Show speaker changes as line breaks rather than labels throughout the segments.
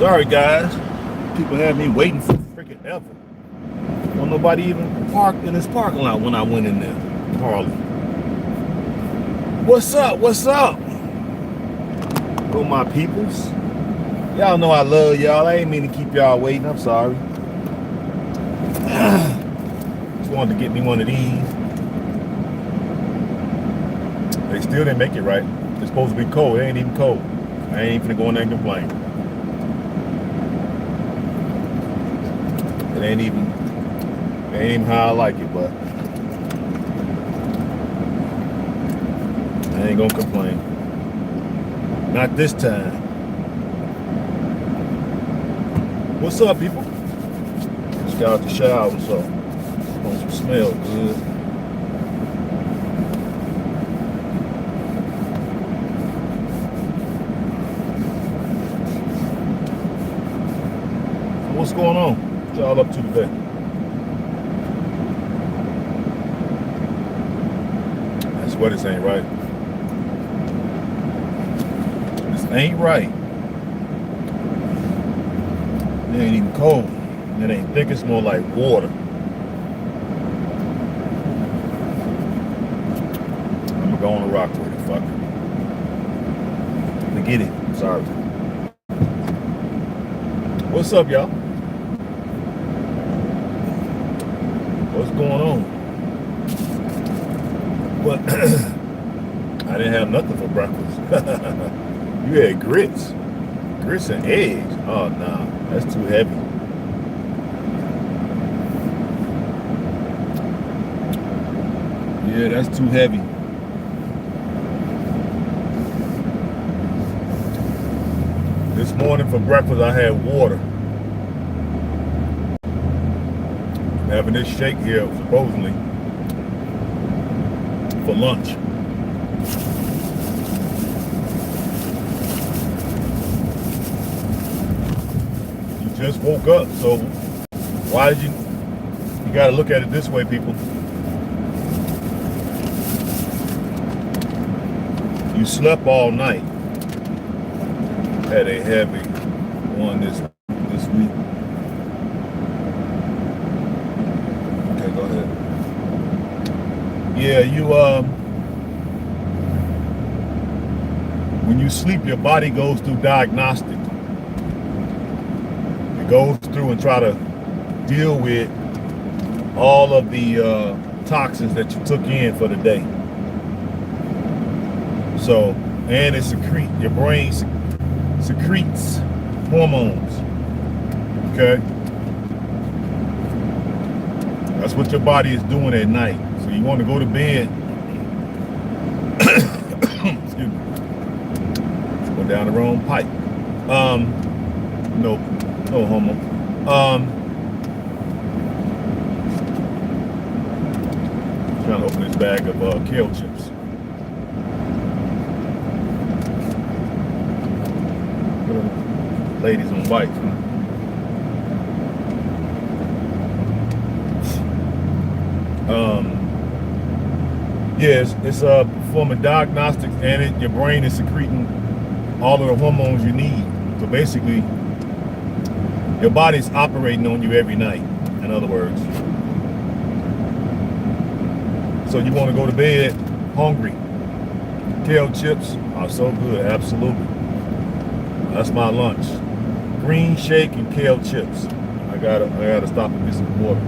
Sorry guys, people had me waiting for freaking ever. Well, nobody even parked in this parking lot when I went in there. Harley. What's up? What's up? Oh, my peoples. Y'all know I love y'all. I ain't mean to keep y'all waiting. I'm sorry. Just wanted to get me one of these. They still didn't make it right. It's supposed to be cold. It ain't even cold. I ain't even gonna go in there and complain. It ain't even how I like it, but I ain't gonna complain. Not this time. What's up, people? Just got out the shower, so it's supposed to smell good. What's going on? What y'all up to today? I swear this ain't right. This ain't right. It ain't even cold. It ain't thick. It's more like water. I'm gonna go on a rock with it. Fuck it. Forget it. Sorry. What's up, y'all? What's going on? But I didn't have nothing for breakfast. You had grits and eggs. Oh nah, that's too heavy. Yeah, that's too heavy. This morning for breakfast I had water. Having this shake here supposedly for lunch. You just woke up, so why did you gotta look at it this way, people. You slept all night. Had a heavy one this week. Okay, go ahead. Yeah, you when you sleep, your body goes through diagnostic. It goes through and try to deal with all of the toxins that you took in for the day. So, and your brain secretes hormones. Okay? That's what your body is doing at night. So you want to go to bed. Excuse me. Go down the wrong pipe. No homo. Trying to open this bag of kale chips. Ladies on bikes, huh? Yes, it's performing diagnostics, and your brain is secreting all of the hormones you need. So basically, your body's operating on you every night, in other words. So you want to go to bed hungry. Kale chips are so good, absolutely. That's my lunch. Green shake and kale chips. I gotta stop and get some water.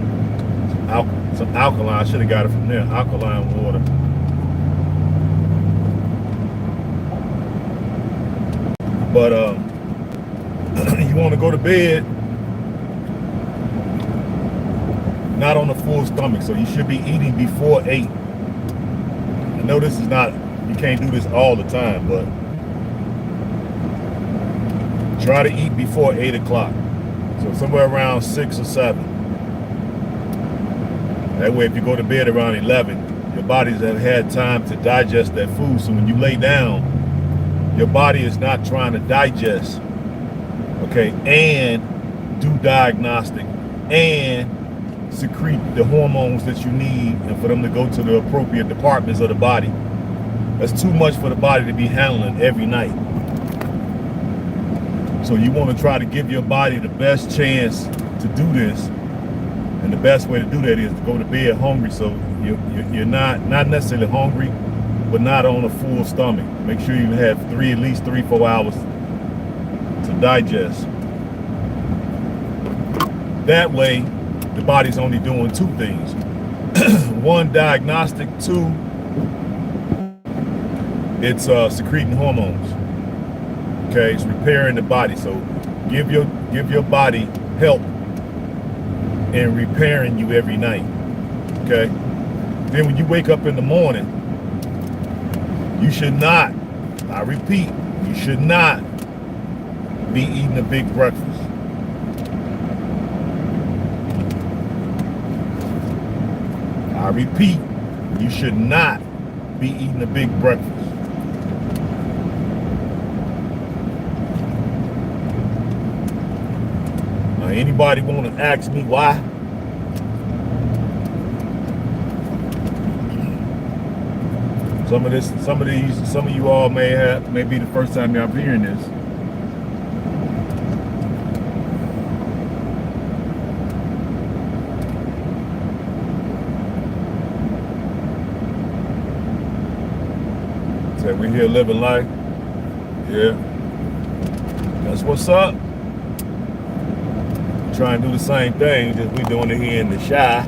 Some alkaline. I should have got it from there. Alkaline water. But you want to go to bed not on a full stomach, so you should be eating before 8. I know this is not, you can't do this all the time, but try to eat before 8 o'clock. So somewhere around 6 or 7. That way, if you go to bed around 11, your bodies have had time to digest that food. So when you lay down, your body is not trying to digest, okay, and do diagnostic and secrete the hormones that you need and for them to go to the appropriate departments of the body. That's too much for the body to be handling every night. So you want to try to give your body the best chance to do this. And the best way to do that is to go to bed hungry, so you're not necessarily hungry, but not on a full stomach. Make sure you have at least 3-4 hours to digest. That way, the body's only doing two things. One, diagnostic. Two, it's secreting hormones. Okay, it's repairing the body. So give your body help in repairing you every night. Okay. Then when you wake up in the morning, you should not, I repeat, you should not be eating a big breakfast. I repeat, you should not be eating a big breakfast. Now, anybody want to ask me why? Some of you all may be the first time y'all hearing this. Say we're here living life. Yeah. That's what's up. Try and do the same thing, just we doing it here in the shy.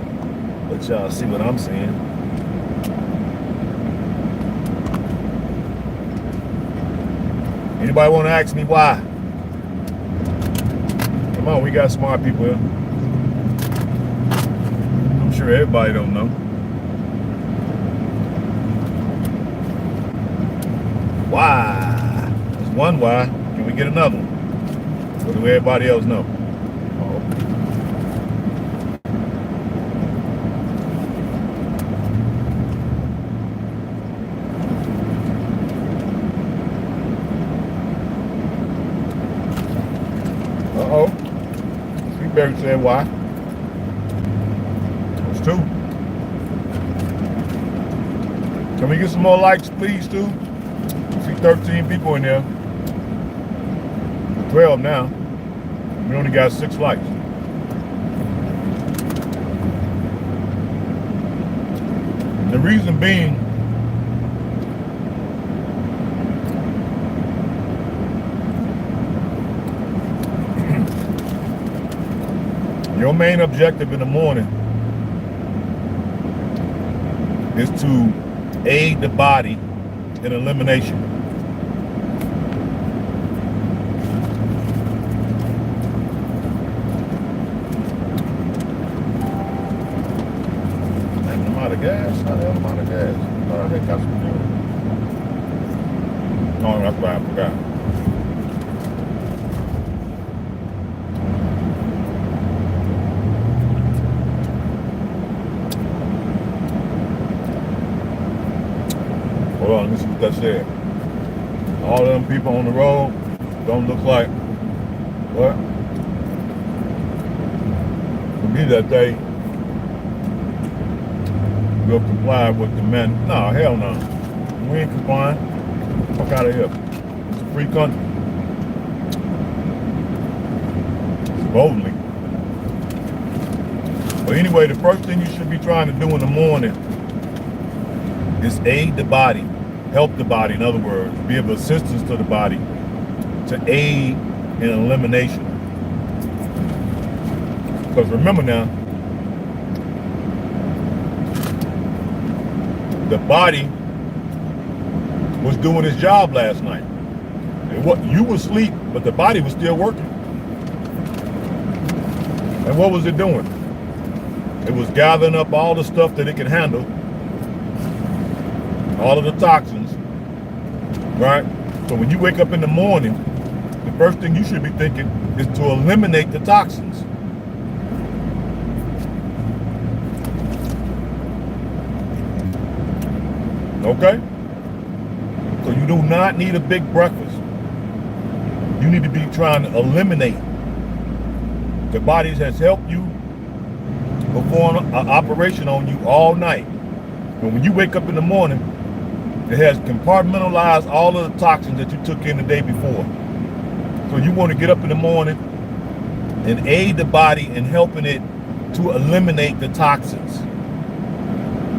Let y'all see what I'm saying. Anybody want to ask me why? Come on, we got smart people here. I'm sure everybody don't know. Why? There's one why. Can we get another one? What do everybody else know? Barry said why? It's two. Can we get some more likes, please, too? I see 13 people in there. 12 now. We only got 6 likes. The reason being, your main objective in the morning is to aid the body in elimination. I'm out of gas. How the hell am I out of gas? Oh, I think that's what I'm doing. No, that's why I forgot. Hold on, let me see what that said. All of them people on the road don't look like what? For me that day, we'll comply with the men. No, hell no. We ain't complying. Fuck out of here. It's a free country. Supposedly. But anyway, the first thing you should be trying to do in the morning is aid the body, help the body, in other words, be of assistance to the body to aid in elimination. Because remember now, the body was doing its job last night. You were asleep, but the body was still working. And what was it doing? It was gathering up all the stuff that it could handle, all of the toxins, right? So when you wake up in the morning, the first thing you should be thinking is to eliminate the toxins. Okay? So you do not need a big breakfast. You need to be trying to eliminate. The body has helped you perform an operation on you all night. But when you wake up in the morning, it has compartmentalized all of the toxins that you took in the day before. So you want to get up in the morning and aid the body in helping it to eliminate the toxins.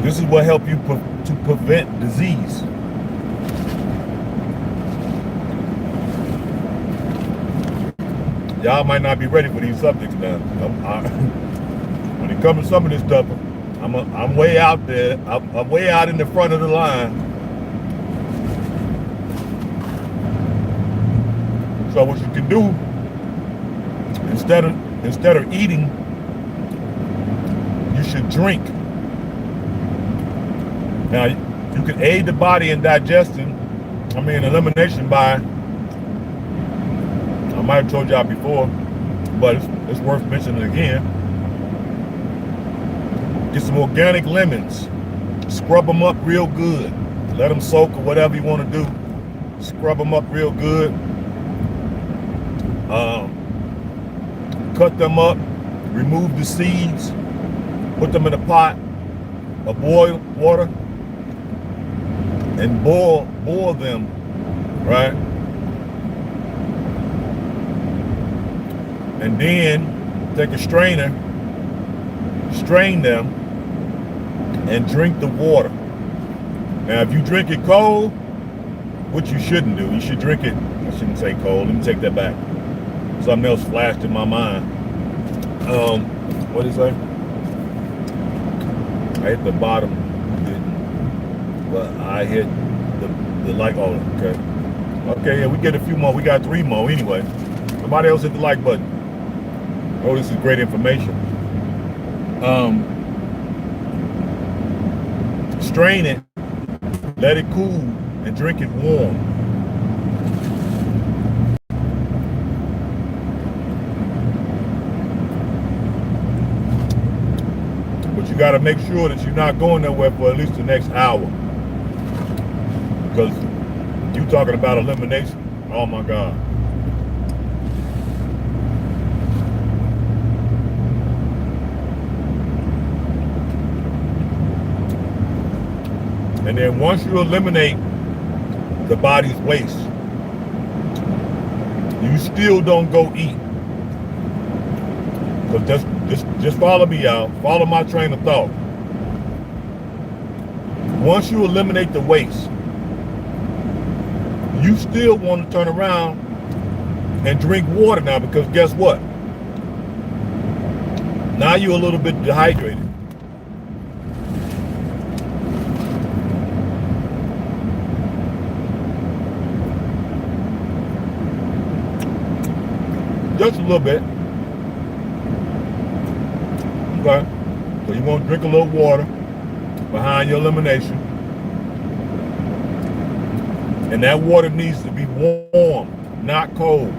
This is what helps you to prevent disease. Y'all might not be ready for these subjects now. When it comes to some of this stuff, I'm way out there. I'm way out in the front of the line. So what you can do, instead of eating, you should drink. Now you can aid the body in elimination by, I might have told y'all before, but it's worth mentioning again. Get some organic lemons, scrub them up real good, let them soak or whatever you want to do. Scrub them up real good. Cut them up, remove the seeds, put them in a pot of boiled water, and boil them, right? And then take a strainer, strain them, and drink the water. Now, if you drink it cold, which you shouldn't do, you should drink it, I shouldn't say cold, let me take that back. Something else flashed in my mind. What did it say? I hit the bottom, but I hit the like, oh, okay. Okay, yeah, we get a few more, we got 3 more anyway. Somebody else hit the like button. Oh, this is great information. Strain it, let it cool, and drink it warm. But you got to make sure that you're not going nowhere for at least the next hour. Because you talking about elimination, oh my God. And then once you eliminate the body's waste, you still don't go eat. So just follow me out. Follow my train of thought. Once you eliminate the waste, you still want to turn around and drink water now, because guess what? Now you're a little bit dehydrated. Just a little bit. Okay. So you want to drink a little water behind your elimination. And that water needs to be warm, not cold.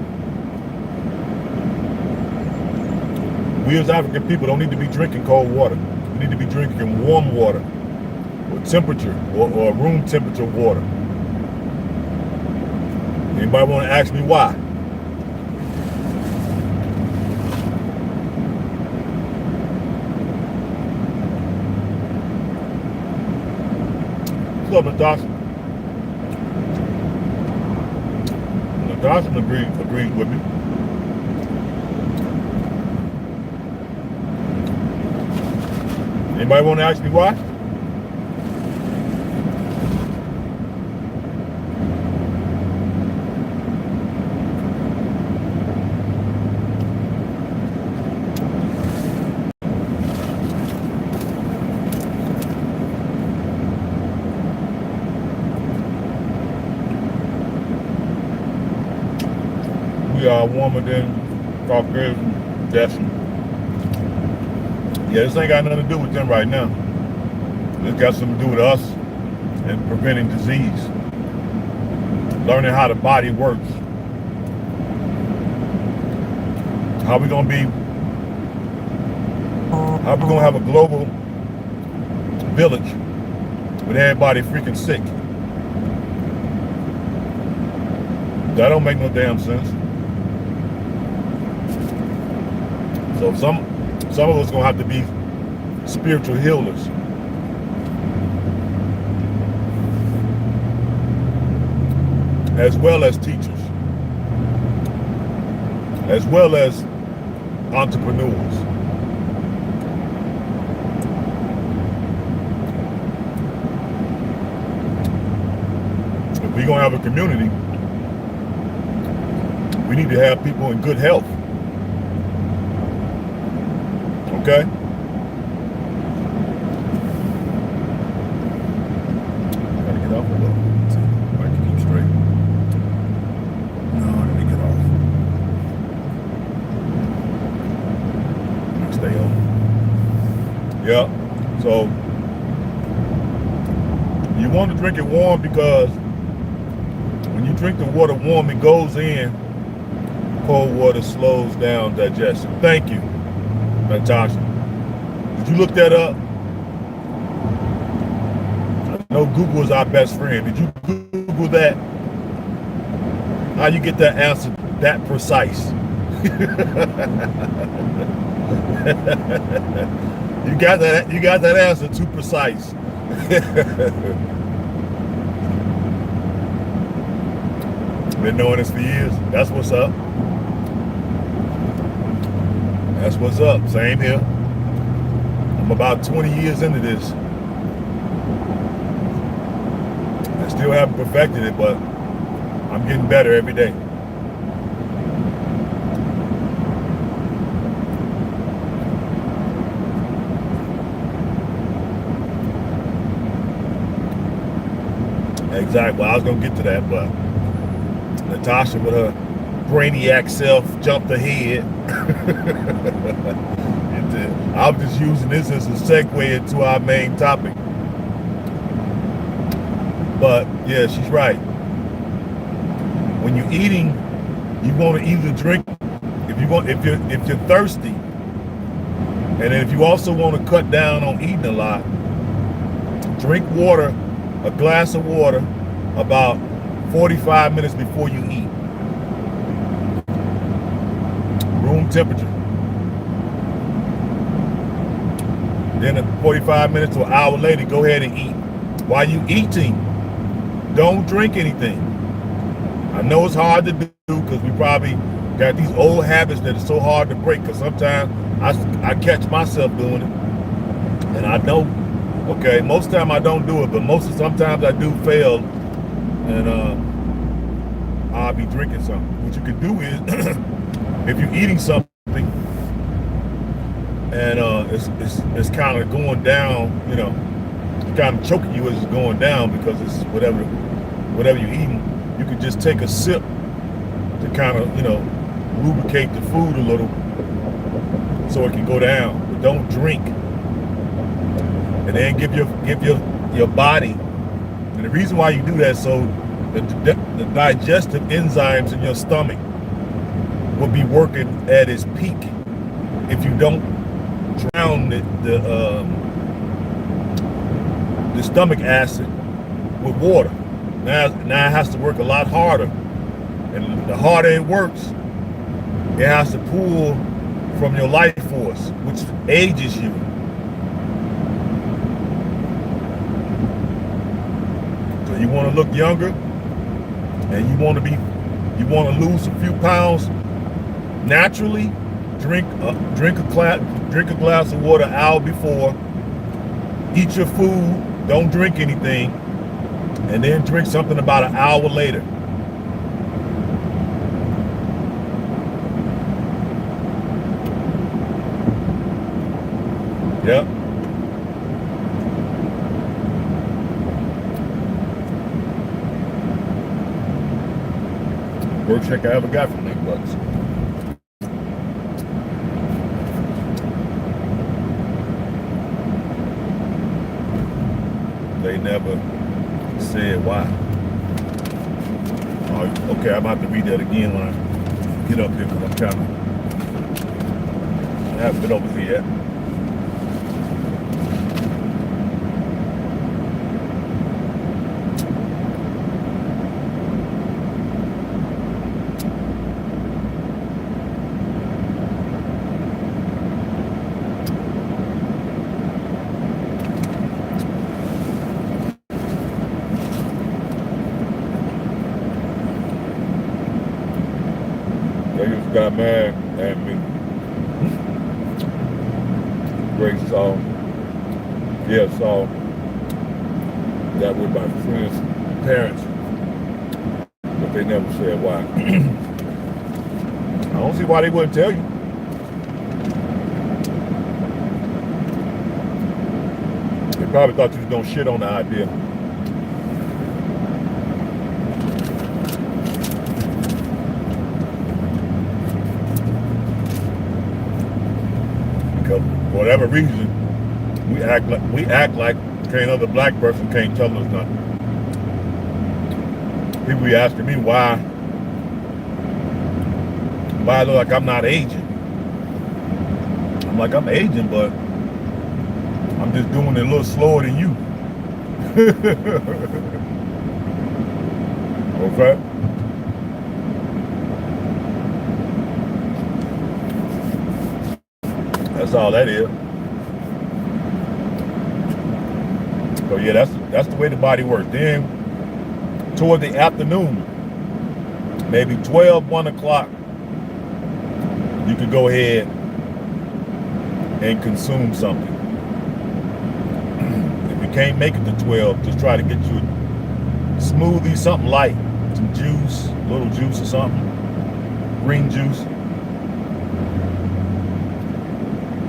We as African people don't need to be drinking cold water. We need to be drinking warm water, or temperature, or room temperature water. Anybody want to ask me why? What's up, Natasha? Natasha agrees with me. Anybody want to ask me why? We are warmer than Caucasian, definitely. Yeah, this ain't got nothing to do with them right now. This got something to do with us and preventing disease. Learning how the body works. How we gonna have a global village with everybody freaking sick? That don't make no damn sense. So some of us gonna have to be spiritual healers. As well as teachers. as well as entrepreneurs. If we're gonna have a community, we need to have people in good health. Okay? Gotta get off a little. See if I can keep straight. No, I need to get off. Stay on. Yeah. So you want to drink it warm because when you drink the water warm, it goes in. Cold water slows down digestion. Thank you, Natasha. Did you look that up? I know Google is our best friend. Did you Google that? How you get that answer that precise? You got that answer too precise. Been knowing this for years. That's what's up. That's what's up. Same here. I'm about 20 years into this. I still haven't perfected it, but I'm getting better every day. Exactly. Well, I was gonna get to that, but Natasha with her brainiac self jumped ahead. I'm just using this as a segue into our main topic. But yeah, she's right. When you're eating, you want to either drink if you're thirsty, and then if you also want to cut down on eating a lot, drink water, a glass of water, about 45 minutes before you eat. Room temperature. Then at 45 minutes to an hour later, go ahead and eat. While you eating, don't drink anything. I know it's hard to do because we probably got these old habits that are so hard to break, because sometimes I catch myself doing it. And I know, okay, most of the time I don't do it, but sometimes I do fail, and I'll be drinking something. What you can do is, if you're eating something and it's kind of going down, you know, it's kind of choking you as it's going down because it's whatever you're eating, you can just take a sip to kind of, you know, lubricate the food a little so it can go down. But don't drink. And then give your body, and the reason why you do that, so the digestive enzymes in your stomach will be working at its peak if you don't drown the stomach acid with water. Now it has to work a lot harder, and the harder it works, it has to pull from your life force, which ages you. So you want to look younger, and you want to lose a few pounds naturally. Drink a glass of water an hour before. Eat your food. Don't drink anything, and then drink something about an hour later. Yep. Worst check I ever got from $8. They never said why. Oh, okay, I'm about to read that again when I get up here because I haven't been over here yet. They just got mad at me. Great saw. Yeah, saw that with my friend's parents. But they never said why. I don't see why they wouldn't tell you. They probably thought you was gonna shit on the idea. Because for whatever reason, we act like can't another black person can't tell us nothing. People be asking me why I look like I'm not aging. I'm like, I'm aging, but I'm just doing it a little slower than you. Okay? That's all that is. So yeah, that's the way the body works. Then toward the afternoon, maybe 12, 1 o'clock, you could go ahead and consume something. If you can't make it to 12, just try to get you a smoothie, something light, some juice, a little juice or something, green juice.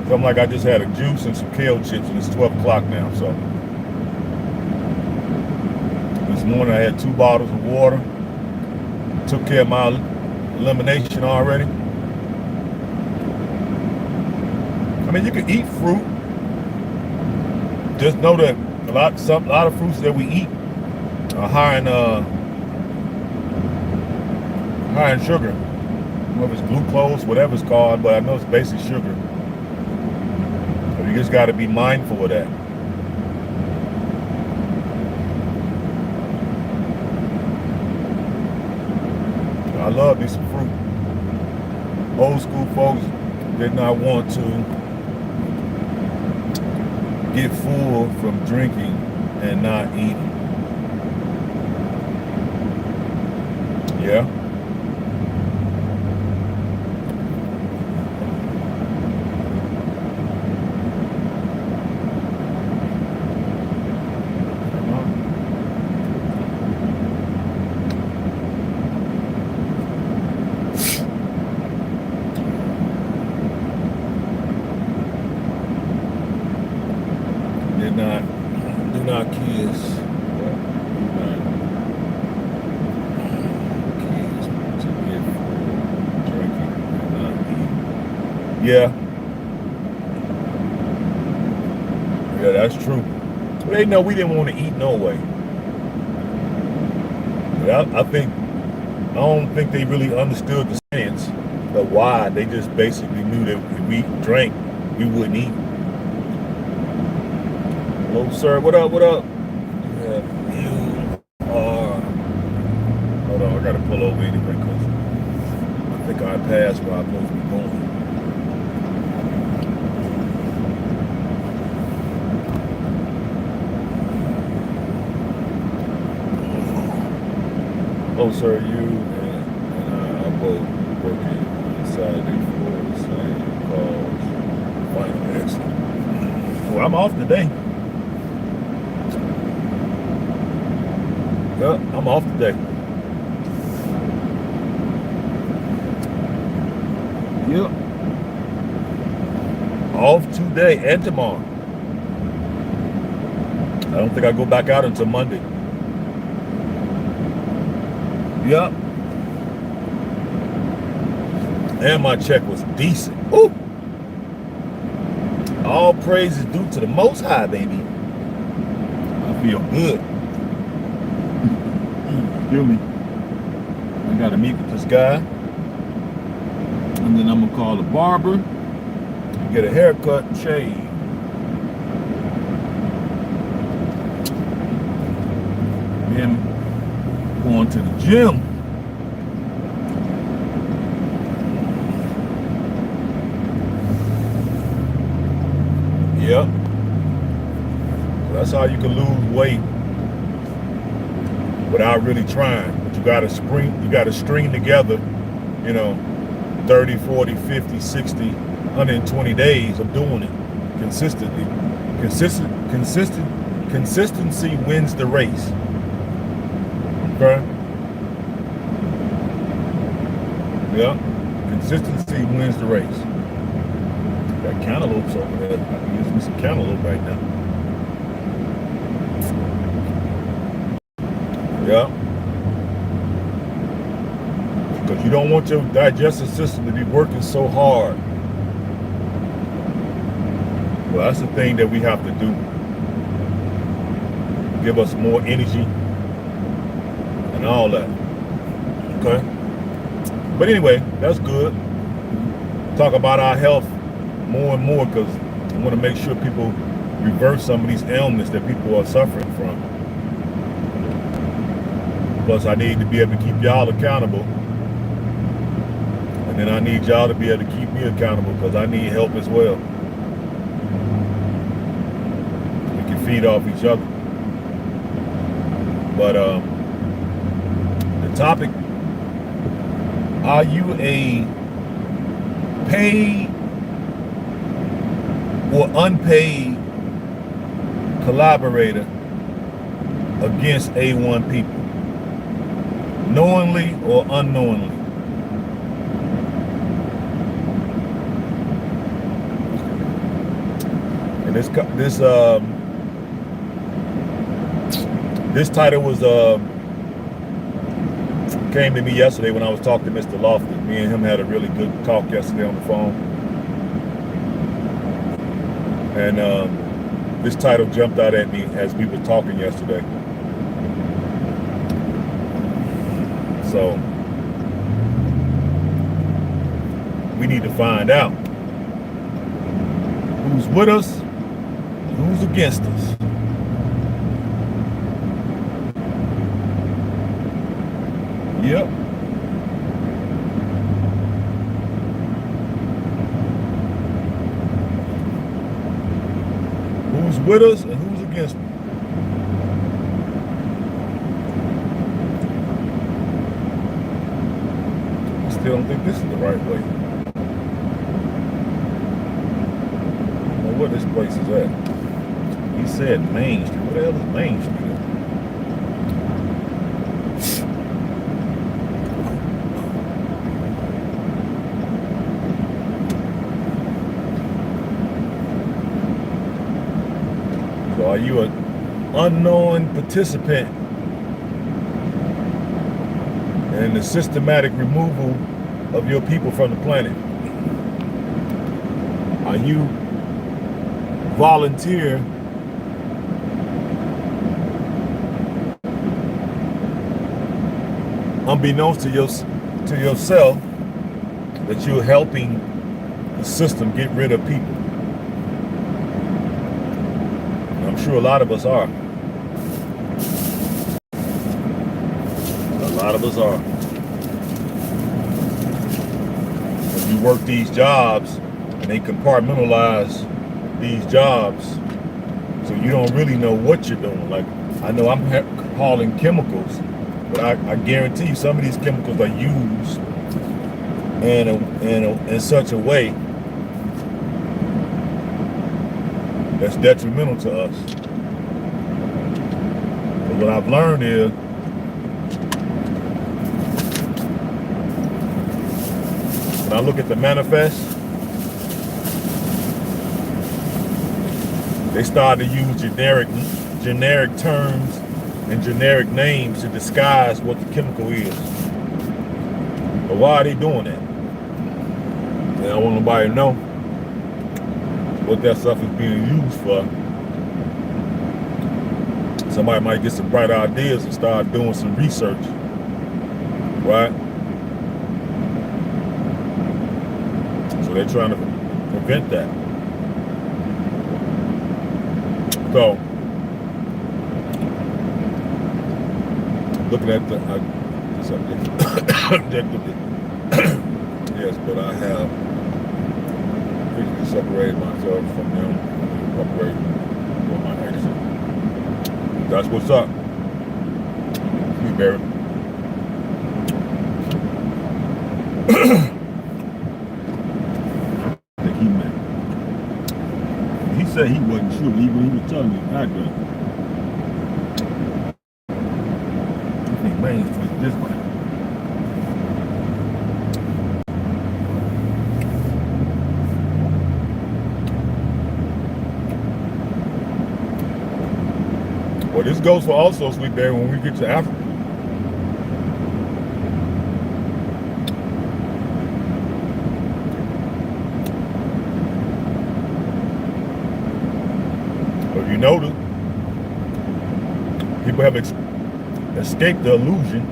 So I'm like, I just had a juice and some kale chips, and it's 12 o'clock now. So this morning I had 2 bottles of water, took care of my elimination already. I mean, you can eat fruit. Just know that a lot of fruits that we eat are high in sugar. I don't know if it's glucose, whatever it's called, but I know it's basic sugar. So you just got to be mindful of that. I love me some fruit. Old school folks did not want to get full from drinking and not eating. Yeah. Do not kiss. Kids to get full, drinking, and not eating. Yeah. Yeah, that's true. They know we didn't want to eat no way. I don't think they really understood the science, the why. They just basically knew that if we drank, we wouldn't eat. Hello, sir. What up? What up? Yeah, you are. Hold on, I gotta pull over anyway because I think I passed where I'm supposed to be going. Hello, sir. You and I are both working Saturday for the same cause. Final accident. Well, I'm off today. Yep, I'm off today. Yep. Off today and tomorrow. I don't think I go back out until Monday. Yep. And my check was decent. Ooh. All praise is due to the Most High, baby. I feel good. Feel me? I gotta meet with this guy. And then I'm gonna call the barber and get a haircut and shave. Then going to the gym. Yep. So that's how you can lose weight without really trying. But you gotta string together, 30, 40, 50, 60, 120 days of doing it consistently. Consistency wins the race. Okay? Yeah. Consistency wins the race. Got cantaloupes over there. I can use me some cantaloupe right now. Yeah. Because you don't want your digestive system to be working so hard. Well, that's the thing that we have to do. Give us more energy and all that. Okay? But anyway, that's good. Talk about our health more and more, because I want to make sure people reverse some of these ailments that people are suffering from. Plus, I need to be able to keep y'all accountable. And then I need y'all to be able to keep me accountable, because I need help as well. We can feed off each other. But the topic, are you a paid or unpaid collaborator against A1 people? Knowingly or unknowingly? And this title was came to me yesterday when I was talking to Mr. Lofton. Me and him had a really good talk yesterday on the phone. And this title jumped out at me as we were talking yesterday. So we need to find out who's with us and who's against us. Yep. Who's with us and who's against us? I still don't think this is the right way. I don't know where this place is at. He said Main Street. What the hell is Main Street? Are you an unknown participant in the systematic removal of your people from the planet? Are you volunteer unbeknownst to yourself that you're helping the system get rid of people? I'm sure a lot of us are. A lot of us are. When you work these jobs and they compartmentalize these jobs, so you don't really know what you're doing. Like, I know I'm hauling chemicals, but I guarantee you some of these chemicals are used in such a way that's detrimental to us. But what I've learned is when I look at the manifest, they started to use generic terms and generic names to disguise what the chemical is. But why are they doing that? And I don't want nobody to know what that stuff is being used for. Somebody might get some bright ideas and start doing some research, right? So they're trying to prevent that. So, looking at the yes, but I have physically separated myself from them, incorporated for my action. That's what's up. You, Barry. said he wasn't sure, even when he was telling me back then. I think Maine's was this way. Well, this goes for also, Sweet Berry, when we get to Africa. If you notice, people have escaped the illusion.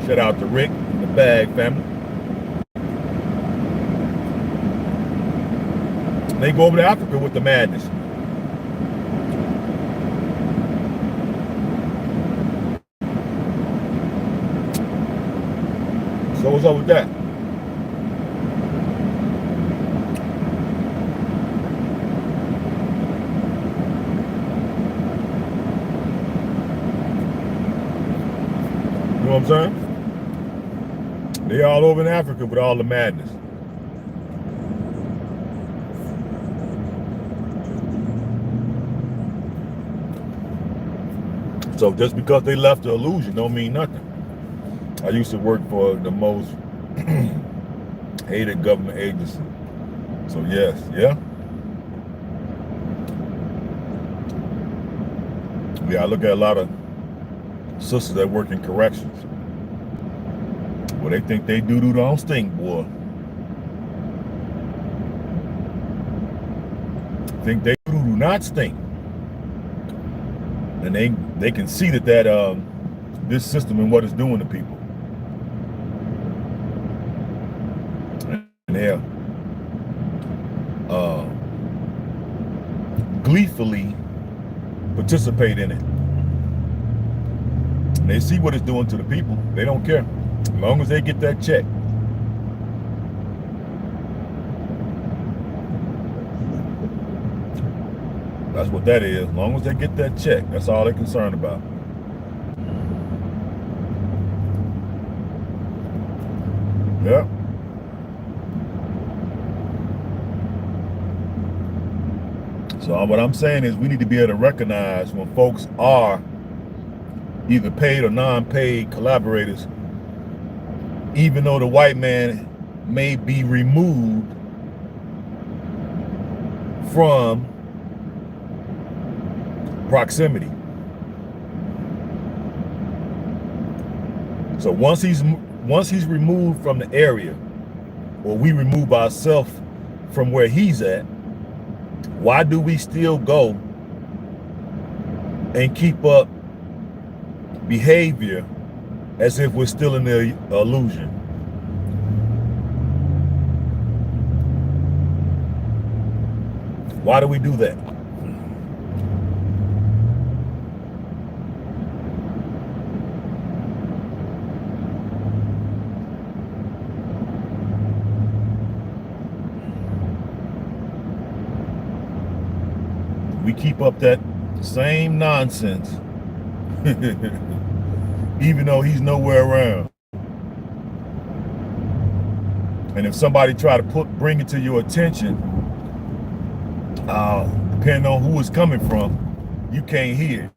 Shout out to Rick and the Bag family. They go over to Africa with the madness. So what's up with that? You know what I'm saying? They all over in Africa with all the madness. So just because they left the illusion don't mean nothing. I used to work for the most hated government agency. So yes, yeah. Yeah, I look at a lot of sisters that work in corrections. Well, they think they do don't stink, boy. Think they do not stink. And they can see that this system and what it's doing to people. And they're gleefully participate in it. And they see what it's doing to the people. They don't care. As long as they get that check. That's what that is. As long as they get that check, that's all they're concerned about. Yeah. So what I'm saying is we need to be able to recognize when folks are either paid or non-paid collaborators, even though the white man may be removed from proximity. So once he's removed from the area, or we remove ourselves from where he's at, why do we still go and keep up behavior as if we're still in the illusion? Why do we do that? We keep up that same nonsense even though he's nowhere around. And if somebody try to bring it to your attention, depending on who it's coming from, you can't hear it.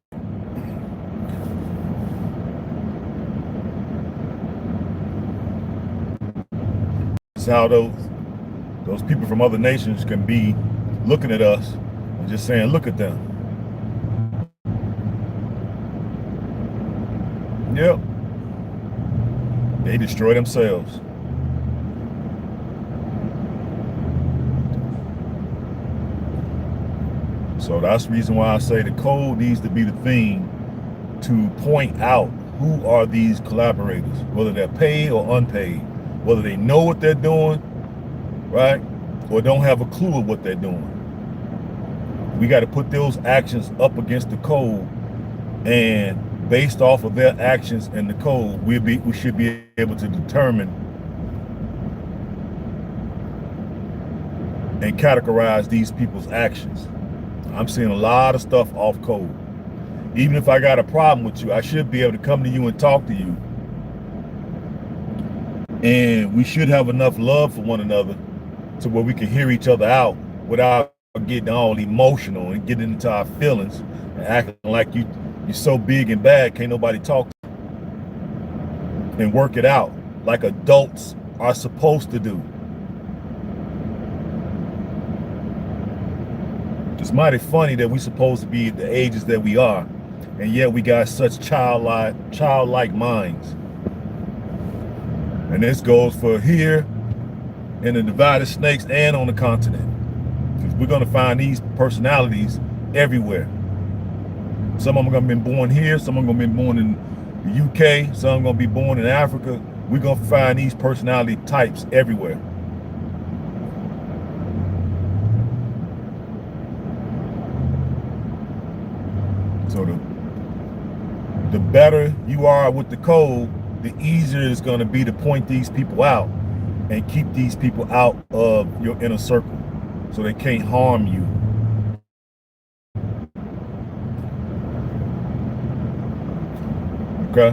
It's how those people from other nations can be looking at us and just saying, look at them. Yep. They destroy themselves. So that's the reason why I say the code needs to be the thing to point out who are these collaborators, whether they're paid or unpaid, whether they know what they're doing, right, or don't have a clue of what they're doing. We got to put those actions up against the code, and based off of their actions and the code, we should be able to determine and categorize these people's actions. I'm seeing a lot of stuff off code. Even if I got a problem with you, I should be able to come to you and talk to you. And we should have enough love for one another to where we can hear each other out without getting all emotional and getting into our feelings and acting like you're so big and bad, can't nobody talk to you, and work it out like adults are supposed to do. It's mighty funny that we're supposed to be at the ages that we are, and yet we got such childlike minds. And this goes for here in the divided snakes and on the continent. Because we're going to find these personalities everywhere. Some of them are going to be born here, some are going to be born in the UK, some are going to be born in Africa. We're going to find these personality types everywhere. So the better you are with the code, the easier it's going to be to point these people out and keep these people out of your inner circle so they can't harm you. Okay?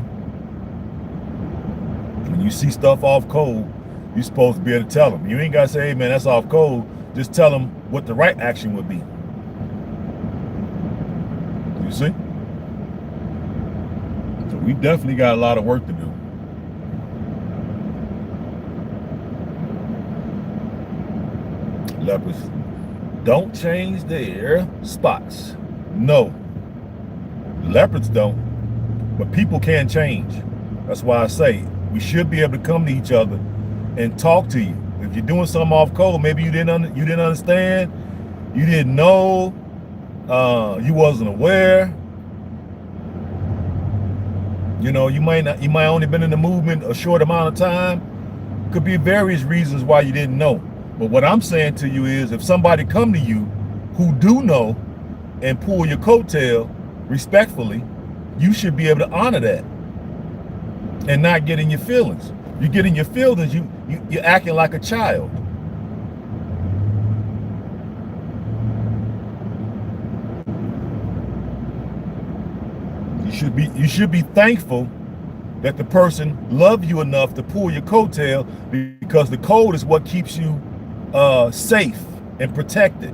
When you see stuff off code, you're supposed to be able to tell them. You ain't got to say, hey man, that's off code. Just tell them what the right action would be. You see? So we definitely got a lot of work to do. Leopards don't change their spots. No. Leopards don't. But people can change. That's why I say we should be able to come to each other and talk to you. If you're doing something off code, maybe you didn't understand, you didn't know, you wasn't aware. You know, you might only been in the movement a short amount of time. Could be various reasons why you didn't know. But what I'm saying to you is, if somebody come to you who do know and pull your coattail respectfully, you should be able to honor that and not get in your feelings. You get in your feelings, you're acting like a child. You should be thankful that the person loved you enough to pull your coattail, because the code is what keeps you safe and protected.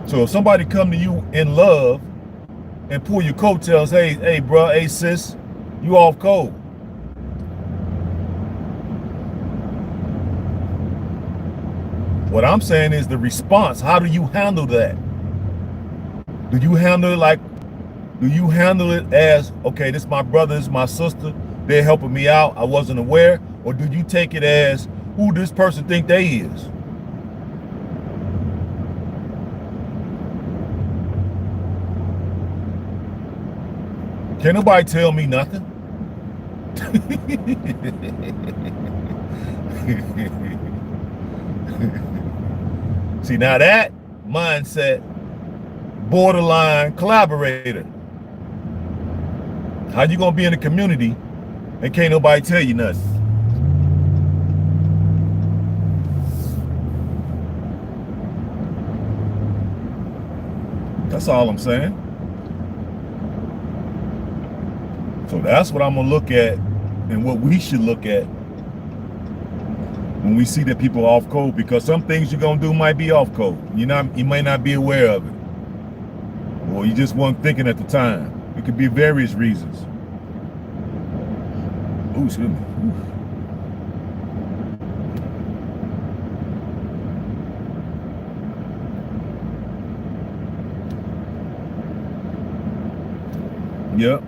So if somebody come to you in love and pull your coattails, hey bro, hey sis, you off code. What I'm saying is the response. How do you handle that? Do you handle it as, okay, this is my brother, this is my sister, they're helping me out, I wasn't aware? Or do you take it as who this person think they is? Can't nobody tell me nothing. See, now that mindset, borderline collaborator. How you gonna be in a community and can't nobody tell you nothing? That's all I'm saying. So that's what I'm gonna look at, and what we should look at when we see that people are off code, because some things you're gonna do might be off code. You might not be aware of it, or you just weren't thinking at the time. It could be various reasons. Ooh, excuse me. Ooh. Yep.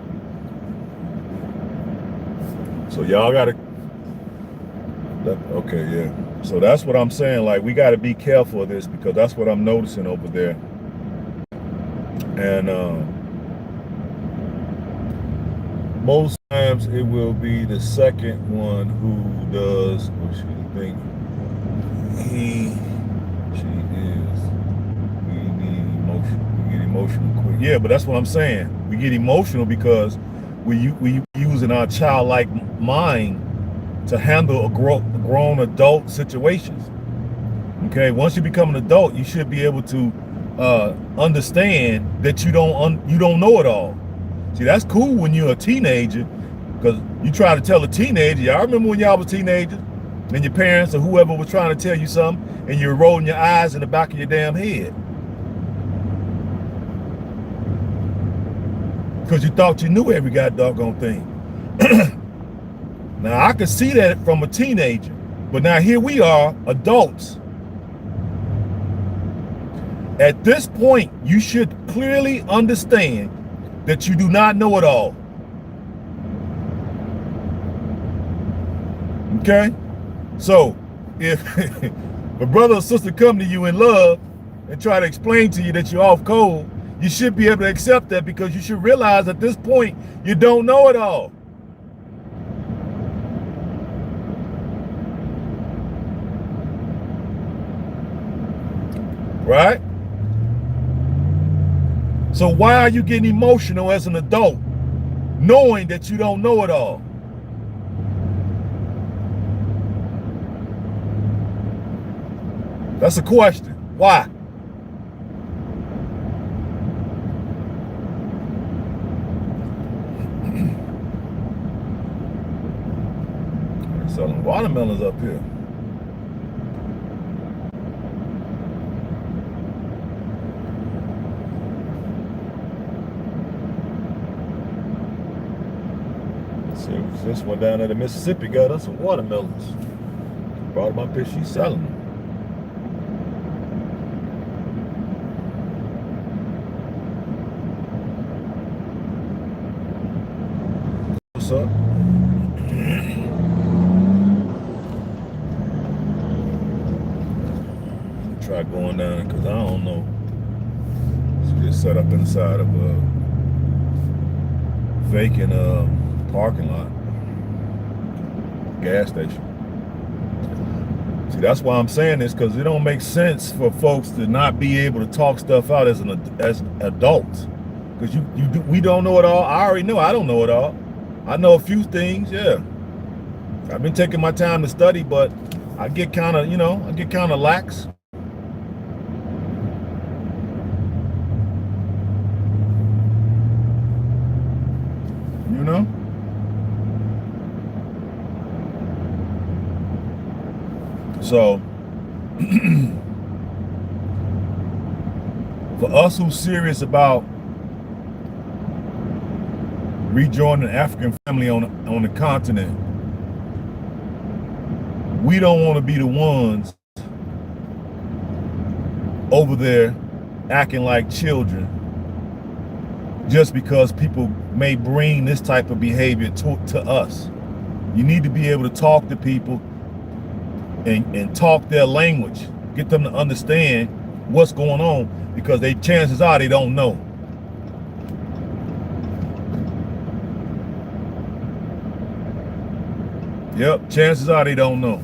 So y'all gotta, okay, yeah. So that's what I'm saying. Like, we gotta be careful of this, because that's what I'm noticing over there. And most times it will be the second one who does what she think she is. We get emotional quick. Yeah, but that's what I'm saying. We get emotional because we using our childlike mind to handle a grown adult situations. Okay, once you become an adult, you should be able to understand that you don't know it all. See, that's cool when you're a teenager, because you try to tell a teenager. I remember when y'all was teenagers, and your parents or whoever was trying to tell you something, and you're rolling your eyes in the back of your damn head because you thought you knew every god doggone thing. Now I could see that from a teenager, but now here we are, adults. At this point, you should clearly understand that you do not know it all. Okay? So, if a brother or sister come to you in love and try to explain to you that you're off code, you should be able to accept that, because you should realize at this point, you don't know it all. Right? So why are you getting emotional as an adult, knowing that you don't know it all? That's a question. Why? They're selling watermelons up here. This one down at the Mississippi got us some watermelons. Brought them up here, she's selling them. What's up? Try going down because I don't know. It's just set up inside of a vacant parking lot. Gas station. See, that's why I'm saying this, because it don't make sense for folks to not be able to talk stuff out as adults, because we don't know it all. I already know I don't know it all. I know a few things. Yeah, I've been taking my time to study, but I get kind of, I get kind of lax. You know. So, for us who's serious about rejoining the African family on the continent, we don't want to be the ones over there acting like children just because people may bring this type of behavior to us. You need to be able to talk to people and talk their language, get them to understand what's going on, because chances are they don't know. Yep, chances are they don't know.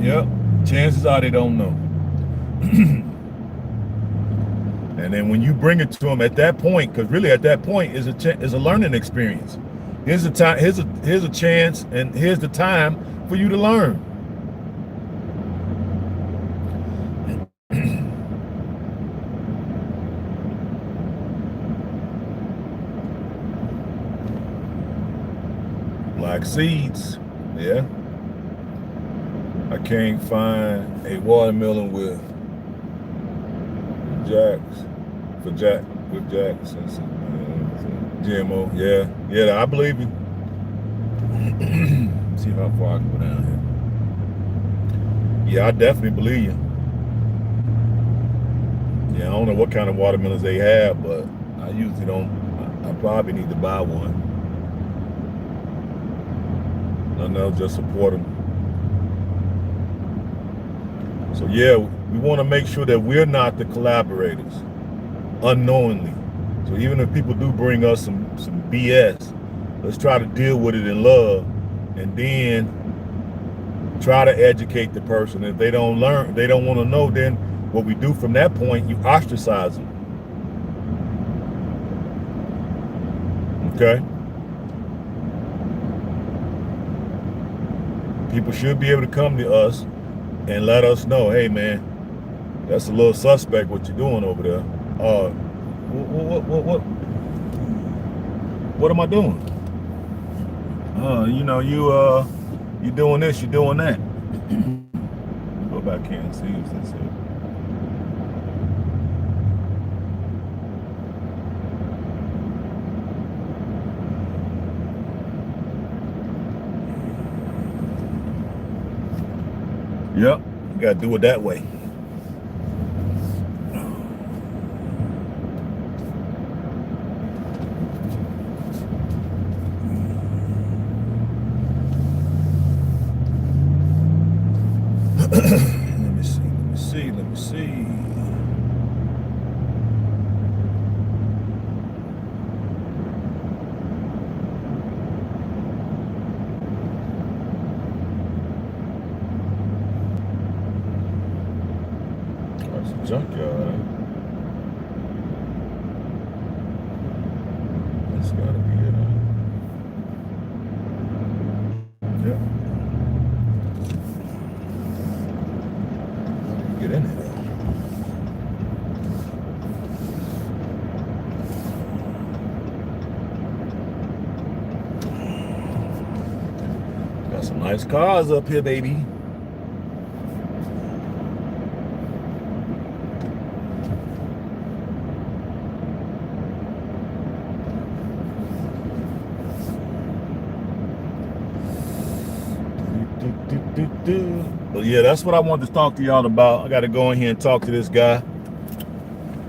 Yep, chances are they don't know. And then when you bring it to them at that point, because really at that point is a learning experience. Here's a time, here's a chance, and here's the time for you to learn. Black seeds, yeah. I can't find a watermelon with Jacks since GMO. Yeah, I believe you. See how far I can go down here. Yeah, I definitely believe you. Yeah, I don't know what kind of watermelons they have, but I usually don't. I probably need to buy one. Nothing else, just support them. So yeah, we want to make sure that we're not the collaborators unknowingly. So even if people do bring us some BS, let's try to deal with it in love, and then try to educate the person. If they don't learn, they don't want to know, then what we do from that point, you ostracize them. Okay? People should be able to come to us and let us know, hey man, that's a little suspect what you're doing over there. What am I doing? You know, you doing this, you doing that. Go back here and see what's this here. Yep, you gotta do it that way. Let me see. There's a junkyard. That's gotta be it, huh? Yep. Get in there. Got some nice cars up here, baby. But yeah, that's what I wanted to talk to y'all about. I got to go in here and talk to this guy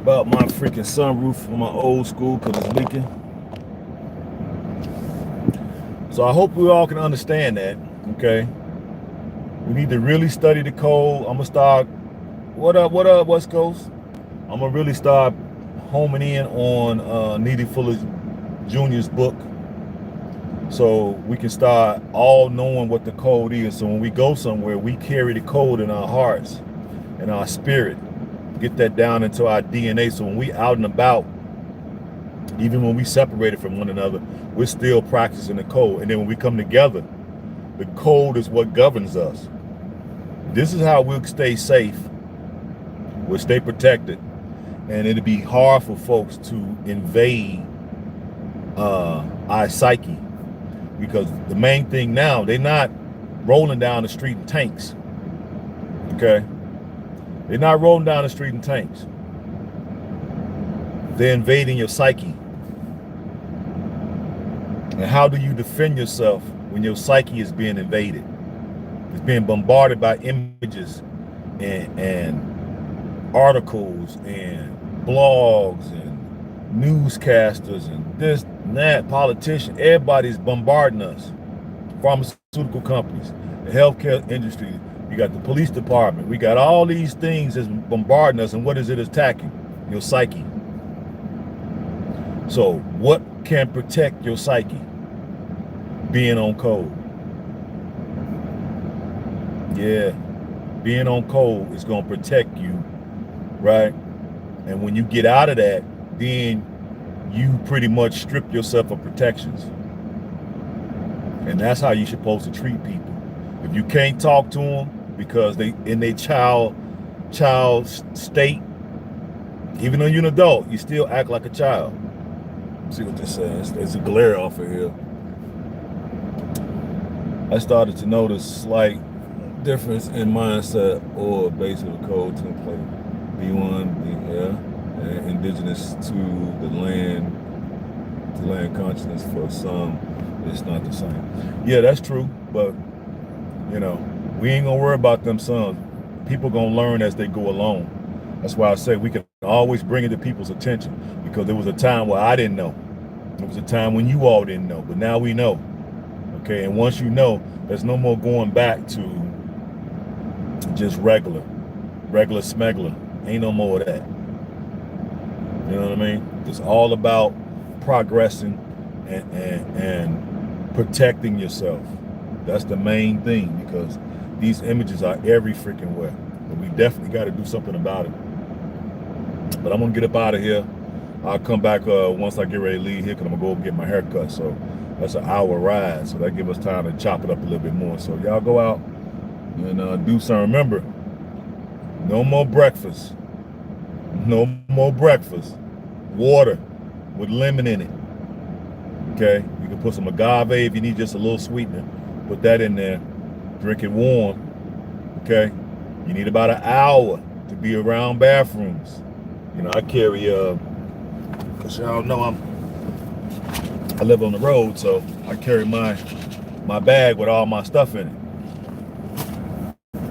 about my freaking sunroof on my old school because it's leaking. So I hope we all can understand that, okay? We need to really study the code. I'm gonna start, what up, West Coast? I'm gonna really start homing in on Needy Fuller Jr.'s book, so we can start all knowing what the code is. So when we go somewhere, we carry the code in our hearts and our spirit. Get that down into our DNA, so when we out and about, even when we separated from one another, we're still practicing the code. And then when we come together, the code is what governs us. This is how we'll stay safe. We'll stay protected. And it'll be hard for folks to invade our psyche. Because the main thing now, they're not rolling down the street in tanks. Okay? They're not rolling down the street in tanks. They're invading your psyche. And how do you defend yourself when your psyche is being invaded? It's being bombarded by images and articles and blogs and newscasters and this and that, politicians. Everybody's bombarding us. Pharmaceutical companies, the healthcare industry, you got the police department. We got all these things that's bombarding us, and what is it attacking? Your psyche. So what can protect your psyche? Being on code. Yeah, being on code is going to protect you, right? And when you get out of that, then you pretty much strip yourself of protections. And that's how you're supposed to treat people. If you can't talk to them because they in their child state, even though you're an adult, you still act like a child. See what this says. There's a glare off of here. I started to notice slight difference in mindset or base of the code template. B1, yeah, indigenous to the land consciousness for some, it's not the same. Yeah, that's true, but you know, we ain't gonna worry about them sons. People gonna learn as they go along. That's why I say we can always bring it to people's attention, because there was a time where I didn't know. There was a time when you all didn't know, but now we know. Okay, and once you know, there's no more going back to just regular smuggler. Ain't no more of that. You know what I mean? It's all about progressing and protecting yourself. That's the main thing, because these images are every freaking where. But we definitely got to do something about it. But I'm gonna get up out of here. I'll come back once I get ready to leave here, because I'm gonna go get my hair cut. So that's an hour ride, so that gives us time to chop it up a little bit more. So y'all go out and do some. Remember, no more breakfast. No more breakfast. water with lemon in it. Okay, you can put some agave if you need just a little sweetener. Put that in there. Drink it warm. Okay, you need about an hour to be around bathrooms. You know, I carry cause y'all know I live on the road, so I carry my bag with all my stuff in it.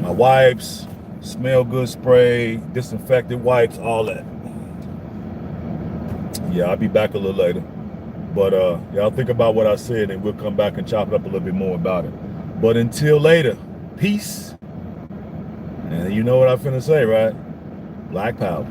My wipes, smell good spray, disinfectant wipes, all that. Yeah, I'll be back a little later. But y'all think about what I said, and we'll come back and chop it up a little bit more about it. But until later, peace. And you know what I'm finna say, right? Black power.